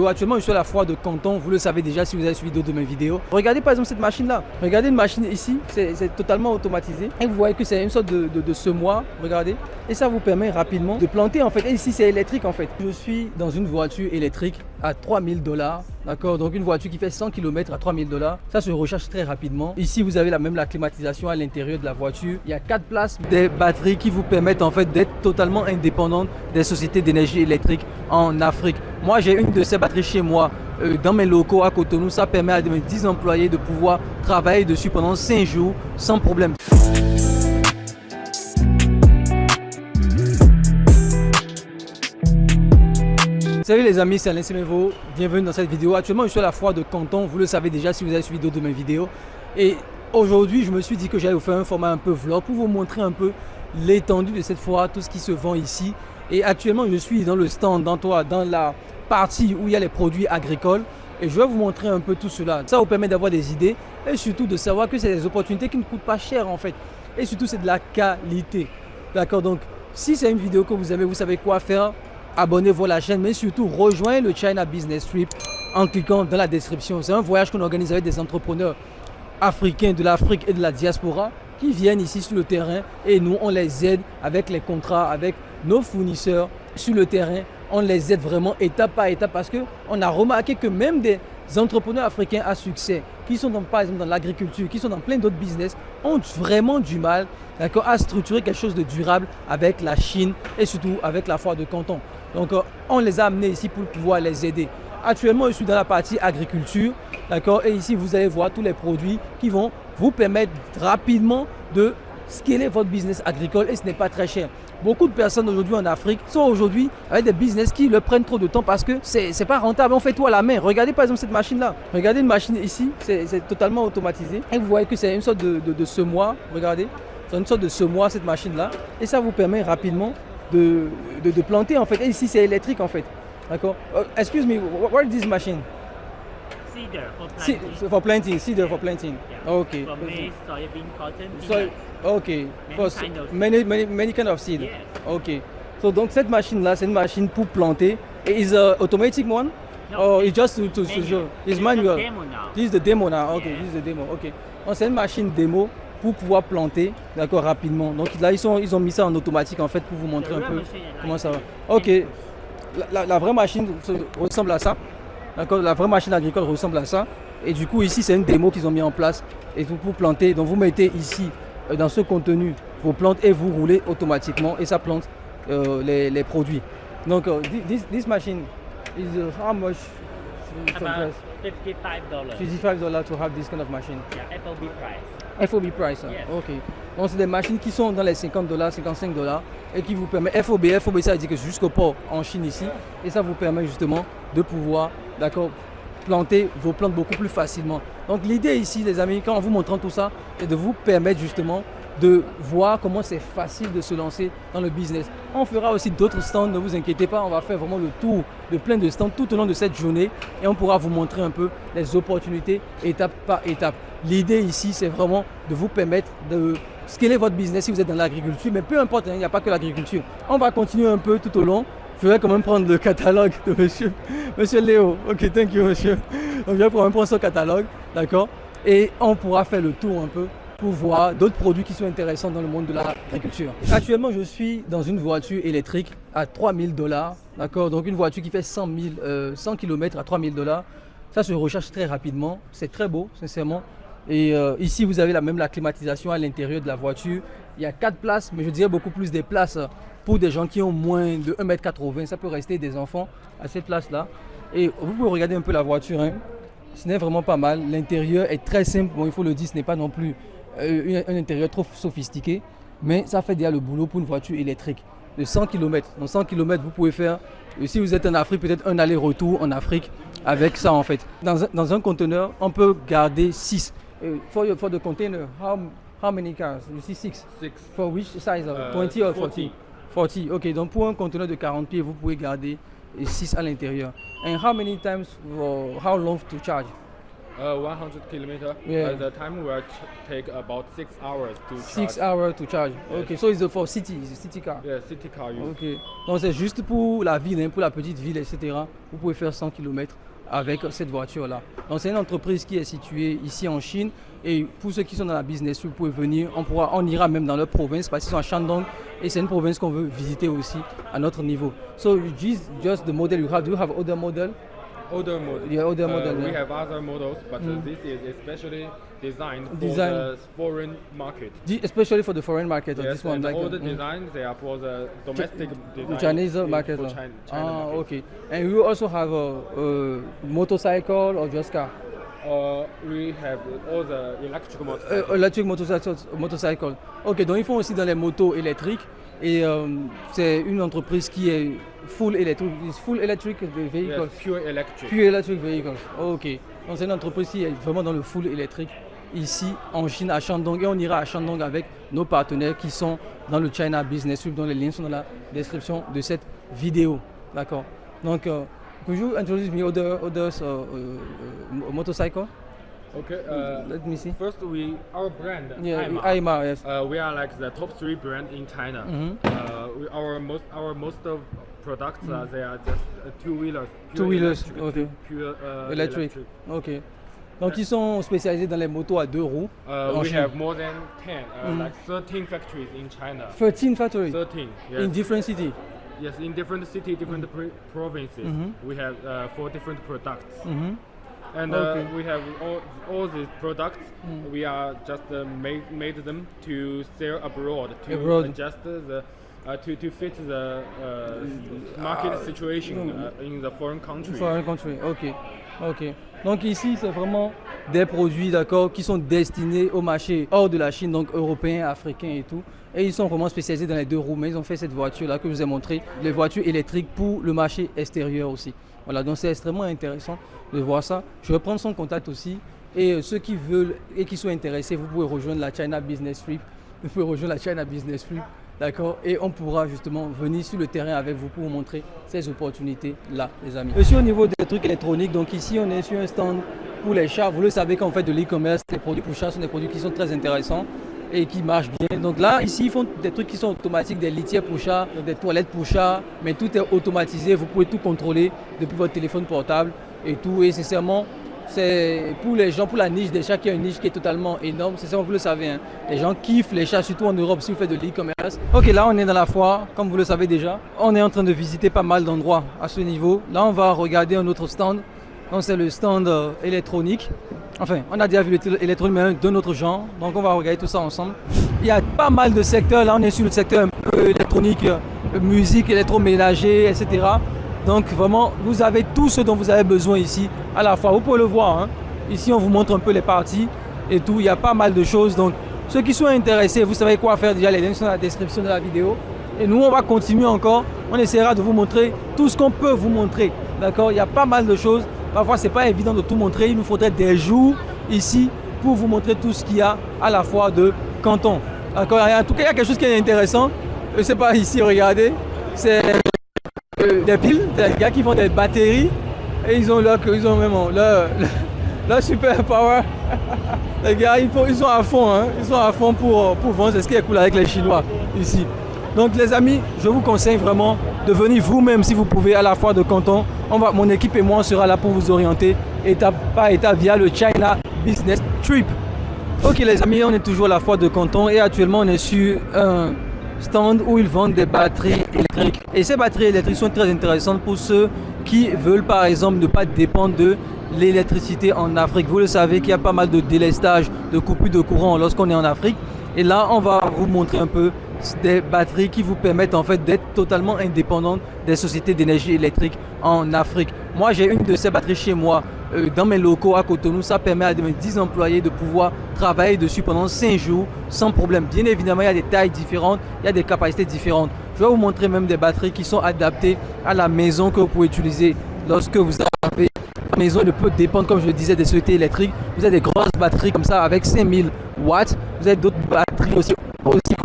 vidéo. Actuellement, je suis à la foire de Canton. Vous le savez déjà si vous avez suivi d'autres de mes vidéos. Regardez par exemple cette machine-là. Regardez une machine ici. C'est totalement automatisé. Et vous voyez que c'est une sorte de semoir. Regardez. Et ça vous permet rapidement de planter en fait. Et ici, c'est électrique en fait. Je suis dans une voiture électrique à 3000 $. D'accord, donc une voiture qui fait 100 km à 3000 $. Ça se recharge très rapidement. Ici, vous avez la climatisation à l'intérieur de la voiture. Il y a 4 places, des batteries qui vous permettent en fait d'être totalement indépendante des sociétés d'énergie électrique en Afrique. Moi, j'ai une de ces batteries chez moi dans mes locaux à Cotonou. Ça permet à mes 10 employés de pouvoir travailler dessus pendant 5 jours sans problème. Salut les amis, c'est Alain Semevo, bienvenue dans cette vidéo. Actuellement, je suis à la foire de Canton, vous le savez déjà si vous avez suivi d'autres de mes vidéos. Et aujourd'hui, je me suis dit que j'allais vous faire un format un peu vlog pour vous montrer un peu l'étendue de cette foire, tout ce qui se vend ici. Et actuellement, je suis dans le stand, dans la partie où il y a les produits agricoles. Et je vais vous montrer un peu tout cela. Ça vous permet d'avoir des idées et surtout de savoir que c'est des opportunités qui ne coûtent pas cher en fait. Et surtout, c'est de la qualité. D'accord, donc si c'est une vidéo que vous aimez, vous savez quoi faire. Abonnez-vous à la chaîne, mais surtout rejoignez le China Business Trip en cliquant dans la description. C'est un voyage qu'on organise avec des entrepreneurs africains de l'Afrique et de la diaspora qui viennent ici sur le terrain et nous on les aide avec les contrats, avec nos fournisseurs sur le terrain. On les aide vraiment étape par étape parce qu'on a remarqué que même des entrepreneurs africains à succès qui sont par exemple dans l'agriculture, qui sont dans plein d'autres business, ont vraiment du mal à structurer quelque chose de durable avec la Chine et surtout avec la foire de Canton. Donc on les a amenés ici pour pouvoir les aider. Actuellement, je suis dans la partie agriculture, d'accord, et ici vous allez voir tous les produits qui vont vous permettre rapidement de scaler votre business agricole et ce n'est pas très cher. Beaucoup de personnes aujourd'hui en Afrique sont aujourd'hui avec des business qui leur prennent trop de temps parce que c'est pas rentable. On fait tout à la main. Regardez par exemple cette machine-là. Regardez une machine ici, c'est totalement automatisé. Et vous voyez que c'est une sorte de semoir. Regardez, c'est une sorte de semoir cette machine-là. Et ça vous permet rapidement de planter en fait. Et ici c'est électrique en fait. D'accord. Excuse me, what is this machine? Seeder for planting. For planting, seeder for planting. Yeah. Okay. For maize, soybean, cotton. So, okay. Many kind of seed. Yes. Okay. So donc cette machine là, c'est une machine pour planter. Et is a automatic one? No, Or it's just to manual. show? It's It's manual. a demo now. This is the demo now. Okay. Yeah. This is the demo. Okay. Donc c'est une machine démo pour pouvoir planter, d'accord, rapidement. Donc là ils ont mis ça en automatique en fait pour vous montrer un peu comment ça va. Ok. La vraie machine ressemble à ça. D'accord, la vraie machine agricole ressemble à ça. Et du coup, ici, c'est une démo qu'ils ont mis en place. Et pour planter, donc vous mettez ici, dans ce contenu, vos plantes et vous roulez automatiquement. Et ça plante les produits. Donc, this machine is how much? About $55. $55 to have this kind of machine. Yeah, FOB price. FOB price. Yes. Ok. Donc, c'est des machines qui sont dans les $50, $55 et qui vous permettent FOB, ça veut dire que c'est jusqu'au port en Chine ici. Et ça vous permet justement de pouvoir, d'accord, planter vos plantes beaucoup plus facilement. Donc, l'idée ici, les amis, quand en vous montrant tout ça, c'est de vous permettre justement de voir comment c'est facile de se lancer dans le business. On fera aussi d'autres stands, ne vous inquiétez pas, on va faire vraiment le tour de plein de stands tout au long de cette journée et on pourra vous montrer un peu les opportunités étape par étape. L'idée ici, c'est vraiment de vous permettre de scaler votre business si vous êtes dans l'agriculture, mais peu importe, il n'y a pas que l'agriculture. On va continuer un peu tout au long. Je vais quand même prendre le catalogue de monsieur Léo. Ok, thank you monsieur. Donc je vais quand même prendre son catalogue, d'accord, et on pourra faire le tour un peu pour voir d'autres produits qui sont intéressants dans le monde de l'agriculture. Actuellement, je suis dans une voiture électrique à 3000 $, d'accord, donc une voiture qui fait 100 km à 3000 $. Ça se recharge très rapidement, c'est très beau, sincèrement. Et ici, vous avez la climatisation à l'intérieur de la voiture. Il y a 4 places, mais je dirais beaucoup plus des places pour des gens qui ont moins de 1,80 m. Ça peut rester des enfants à cette place-là. Et vous pouvez regarder un peu la voiture, hein. Ce n'est vraiment pas mal. L'intérieur est très simple. Bon, il faut le dire, ce n'est pas non plus un intérieur trop sophistiqué, mais ça fait déjà le boulot pour une voiture électrique de 100 km. Donc 100 km, vous pouvez faire, si vous êtes en Afrique, peut-être un aller-retour en Afrique avec ça en fait. Dans un conteneur, on peut garder 6. For the container, how many cars? You see 6. For which size? 20 or 40? 40. Ok, donc pour un conteneur de 40 pieds, vous pouvez garder 6 à l'intérieur. And how many times, how long to charge? 100 kilometer. Yeah. The time will take about 6 hours to charge. 6 hours to charge. Yes. Okay, so it's for city, it's a city car. Yeah, city car use. Ok. Donc c'est juste pour la ville, hein, pour la petite ville, etc. Vous pouvez faire 100 km avec cette voiture-là. Donc c'est une entreprise qui est située ici en Chine. Et pour ceux qui sont dans la business, vous pouvez venir. On ira même dans leur province parce qu'ils sont à Shandong. Et c'est une province qu'on veut visiter aussi à notre niveau. So just the model you have. Do you have other model? Older model. Yeah, older model. We Yeah. have other models, but this is especially designed for Design. the foreign market. Especially for the foreign market. Yes, This one, and like all the designs they are for the domestic design. Chinese in- market. For China Ah, market. okay. And you also have a motorcycle or just car? We have all the electric motorcycles. Electric motorcycle. Ok, donc ils font aussi dans les motos électriques et c'est une entreprise qui est full electric vehicles. Yes, pure electric. Pure electric vehicles. Ok, donc c'est une entreprise qui est vraiment dans le full électrique ici en Chine à Shandong et on ira à Shandong avec nos partenaires qui sont dans le China Business Week, dont les liens sont dans la description de cette vidéo. D'accord. Donc, could you introduce me other motorcycle? Okay. Let me see. First, our brand. Yeah, Aima. Aima, yes. We are like the top 3 brand in China. Our most of products they are just two-wheelers. Two-wheelers, Electric, okay. Pure Electric. Ok. Donc ils sont spécialisés dans les motos à 2 roues. en We Chine. have more than 10, like 13 factories in China. 13 factories 13. Yes. in different cities. Yes, in different city, different provinces, we have 4 different products. And Okay. we have all these products. We are just made them to sell abroad to Abroad. adjust the to fit the market situation in the foreign countries. Foreign country, ok. Ok. Donc ici, c'est vraiment des produits, d'accord, qui sont destinés au marché hors de la Chine, donc européens, africains et tout. Et ils sont vraiment spécialisés dans les 2 roues, mais ils ont fait cette voiture-là que je vous ai montré, les voitures électriques pour le marché extérieur aussi. Voilà, donc c'est extrêmement intéressant de voir ça. Je vais prendre son contact aussi. Et ceux qui veulent et qui sont intéressés, vous pouvez rejoindre la China Business Trip. Vous pouvez rejoindre la China Business Trip. D'accord, et on pourra justement venir sur le terrain avec vous pour vous montrer ces opportunités-là, les amis. Je suis au niveau des trucs électroniques, donc ici on est sur un stand pour les chats. Vous le savez qu'en fait de l'e-commerce, les produits pour chats sont des produits qui sont très intéressants et qui marchent bien. Donc là, ici, ils font des trucs qui sont automatiques, des litières pour chats, des toilettes pour chats, mais tout est automatisé. Vous pouvez tout contrôler depuis votre téléphone portable et tout. Et sincèrement, c'est pour les gens, pour la niche des chats, qui est une niche qui est totalement énorme. C'est ça, vous le savez. Hein. Les gens kiffent les chats, surtout en Europe, si vous faites de l'e-commerce. Ok, là, on est dans la foire, comme vous le savez déjà. On est en train de visiter pas mal d'endroits à ce niveau. Là, on va regarder un autre stand. Donc, c'est le stand électronique. Enfin, on a déjà vu l'électronique, mais d'un autre genre. Donc, on va regarder tout ça ensemble. Il y a pas mal de secteurs. Là, on est sur le secteur un peu électronique, musique, électroménager, etc. Donc vraiment, vous avez tout ce dont vous avez besoin ici à la fois. Vous pouvez le voir. Hein. Ici, on vous montre un peu les parties et tout. Il y a pas mal de choses. Donc, ceux qui sont intéressés, vous savez quoi faire. Déjà, les liens sont dans la description de la vidéo. Et nous, on va continuer encore. On essaiera de vous montrer tout ce qu'on peut vous montrer. D'accord? Il y a pas mal de choses. Parfois, ce n'est pas évident de tout montrer. Il nous faudrait des jours ici pour vous montrer tout ce qu'il y a à la fois de Canton. D'accord? En tout cas, il y a quelque chose qui est intéressant. Je ne sais pas ici, regardez. C'est des piles, des gars qui font des batteries et ils ont même leur super power. Les gars, ils sont à fond, hein. Ils sont à fond pour vendre. C'est ce qui est cool avec les Chinois ici. Donc les amis, je vous conseille vraiment de venir vous-même si vous pouvez à la foire de Canton. Mon équipe et moi, on sera là pour vous orienter étape par étape via le China Business Trip. Ok les amis, on est toujours à la foire de Canton et actuellement on est sur un stand où ils vendent des batteries électriques. Et ces batteries électriques sont très intéressantes pour ceux qui veulent par exemple ne pas dépendre de l'électricité en Afrique. Vous le savez qu'il y a pas mal de délestage, de coupures de courant lorsqu'on est en Afrique. Et là, on va vous montrer un peu des batteries qui vous permettent en fait d'être totalement indépendante des sociétés d'énergie électrique en Afrique. Moi, j'ai une de ces batteries chez moi dans mes locaux à Cotonou. Ça permet à mes 10 employés de pouvoir travailler dessus pendant 5 jours sans problème. Bien évidemment, il y a des tailles différentes, il y a des capacités différentes. Je vais vous montrer même des batteries qui sont adaptées à la maison que vous pouvez utiliser lorsque vous avez la maison ne peut dépendre, comme je le disais, des sociétés électriques. Vous avez des grosses batteries comme ça avec 5000 watts. Vous avez d'autres batteries aussi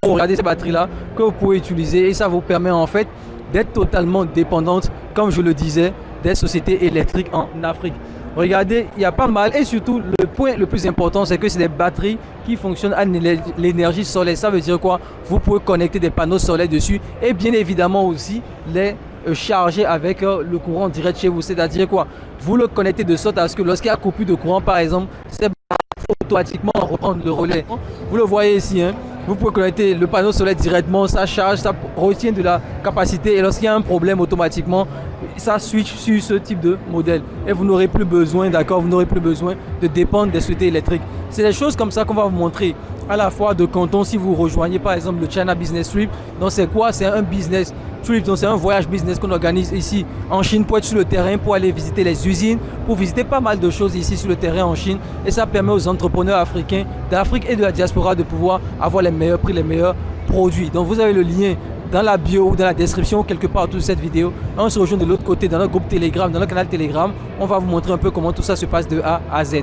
gros. Regardez ces batteries-là que vous pouvez utiliser et ça vous permet en fait d'être totalement dépendante, comme je le disais, des sociétés électriques en Afrique. Regardez, il y a pas mal et surtout le point le plus important, c'est que c'est des batteries qui fonctionnent à l'énergie solaire. Ça veut dire quoi? Vous pouvez connecter des panneaux solaires dessus et bien évidemment aussi les charger avec le courant direct chez vous. C'est-à-dire quoi? Vous le connectez de sorte à ce que lorsqu'il y a coupure de courant par exemple, c'est automatiquement reprendre le relais. Vous le voyez ici, hein? Vous pouvez connecter le panneau solaire directement, ça charge, ça retient de la capacité et lorsqu'il y a un problème automatiquement, ça switch sur ce type de modèle et vous n'aurez plus besoin, d'accord, vous n'aurez plus besoin de dépendre des sociétés électriques. C'est des choses comme ça qu'on va vous montrer à la fois de Canton si vous rejoignez par exemple le China Business Trip. Donc c'est quoi? C'est un business trip, donc c'est un voyage business qu'on organise ici en Chine pour être sur le terrain, pour aller visiter les usines, pour visiter pas mal de choses ici sur le terrain en Chine et ça permet aux entrepreneurs africains d'Afrique et de la diaspora de pouvoir avoir les meilleurs prix, les meilleurs produits. Donc vous avez le lien dans la bio ou dans la description quelque part de cette vidéo. On se rejoint de l'autre côté dans notre groupe Telegram, dans notre canal Telegram. On va vous montrer un peu comment tout ça se passe de A à Z.